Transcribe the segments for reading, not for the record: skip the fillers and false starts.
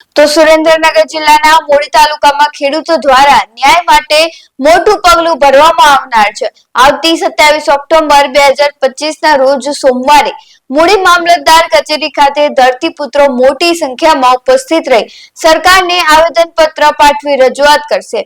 તો સુરેન્દ્રનગર જિલ્લાના મોડી તાલુકામાં ખેડૂતો દ્વારા ન્યાય માટે મોટું પગલું ભરવામાં આવનાર છે। આવતી 27 ઓક્ટોબર 2025 ના રોજ સોમવારે મોડી મામલતદાર કચેરી ખાતે ધરતીપુત્રો મોટી સંખ્યામાં ઉપસ્થિત રહી સરકારને આવેદનપત્ર પાઠવી રજૂઆત કરશે।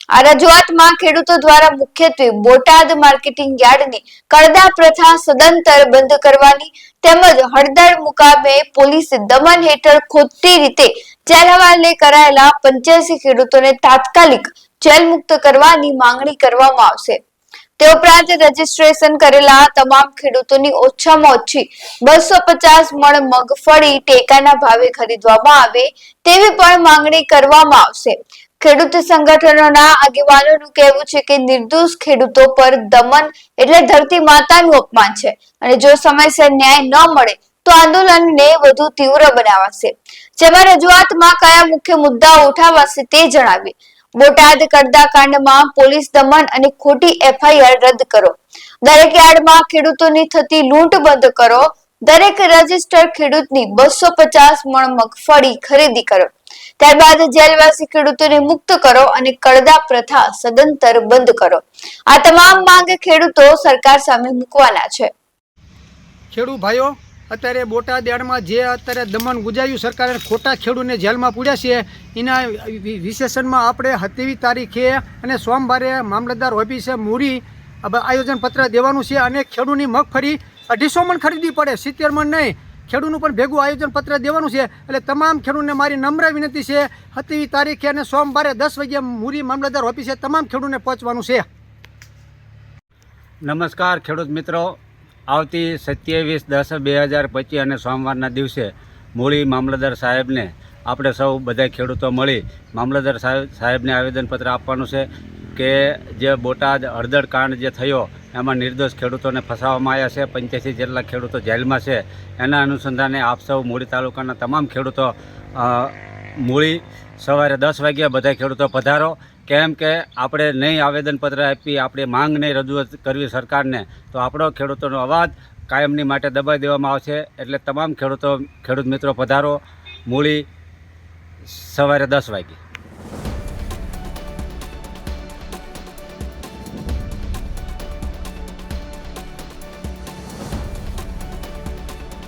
આ રજૂઆતમાં ખેડૂતો દ્વારા મુખ્યત્વે બોટાદ માર્કેટિંગ યાર્ડની કડદા પ્રથા સદંતર બંધ કરવાની તેમજ હળદર મુકામે પોલીસ દમન હેઠળ ખોટી રીતે જેલ હવાલે કરાયેલા 85 ખેડૂતોને તાત્કાલિક જેલ મુક્ત કરવાની માંગણી કરવામાં આવશે। તે ઉપરાંત રજીસ્ટ્રેશન કરેલા તમામ ખેડૂતોની ઓછામાં ઓછી 250 મણ મગફળી ટેકાના ભાવે ખરીદવામાં આવે તેવી પણ માંગણી કરવામાં આવશે। ખેડૂત સંગઠનોના આગેવાનોનું કહેવું છે કે નિર્દોષ ખેડૂતો પર દમન એટલે ધરતી માતાનું અપમાન છે અને જો સમયસર ન્યાય ન મળે તો આંદોલનને વધુ તીવ્ર બનાવાશે। જેમાં રજૂઆતમાં કયા મુખ્ય મુદ્દાઓ ઉઠાવાશે તે જણાવી। બોટાદ કડદા કાંડમાં પોલીસ દમન અને ખોટી FIR રદ કરો। દરેક યાર્ડમાં ખેડૂતોની થતી લૂંટ બંધ કરો। દરેક રજીસ્ટર્ડ ખેડૂતની 250 મણ મગફળી ખરીદી કરો। ત્યારબાદ જેલવાસી ખેડૂતોને મુક્ત કરો અને કડદા પ્રથા સદંતર બંધ કરો। આ તમામ માંગ ખેડૂતો સરકાર સામે મૂકવાના છે। ખેડૂત ભાઈઓ, અત્યારે બોટાદ યાર્ડમાં જે અત્યારે દમન ગુજાર્યું સરકારે ખોટા ખેડૂતને જેલમાં પૂર્યા છે એના વિશેષણમાં આપણે 27 તારીખે અને સોમવારે મામલતદાર ઓફિસે મૂડી આયોજન પત્ર દેવાનું છે અને ખેડૂતની મગફળી 250 મણ ખરીદવી પડે, 70 મણ નહીં। ખેડૂતનું પણ ભેગું આયોજન પત્ર દેવાનું છે એટલે તમામ ખેડૂતને મારી નમ્ર વિનંતી છે 27 તારીખે અને સોમવારે 10 વાગ્યે મૂડી મામલતદાર ઓફિસે તમામ ખેડૂતને પહોંચવાનું છે। નમસ્કાર ખેડૂત મિત્રો, આવતી 27/10/2025 અને સોમવારના દિવસે મૂળી મામલતદાર સાહેબને આપણે સૌ બધા ખેડૂતો મળી મામલતદાર સાહેબને આવેદનપત્ર આપવાનું છે કે જે બોટાદ હળદર કાંડ જે થયો એમાં નિર્દોષ ખેડૂતોને ફસાવવામાં આવ્યા છે, 85 જેટલા ખેડૂતો જેલમાં છે। એના અનુસંધાને આપ સૌ મૂળી તાલુકાના તમામ ખેડૂતો મૂળી સવારે 10 વાગ્યે બધા ખેડૂતો પધારો, કેમ કે આપણે નહીં આવેદનપત્ર આપી આપણે માંગ નહીં રજૂઆત કરવી સરકારને તો આપણો ખેડૂતોનો અવાજ કાયમની માટે દબાવી દેવામાં આવશે। એટલે તમામ ખેડૂત મિત્રો પધારો મૂળી સવારે 10 વાગ્યે।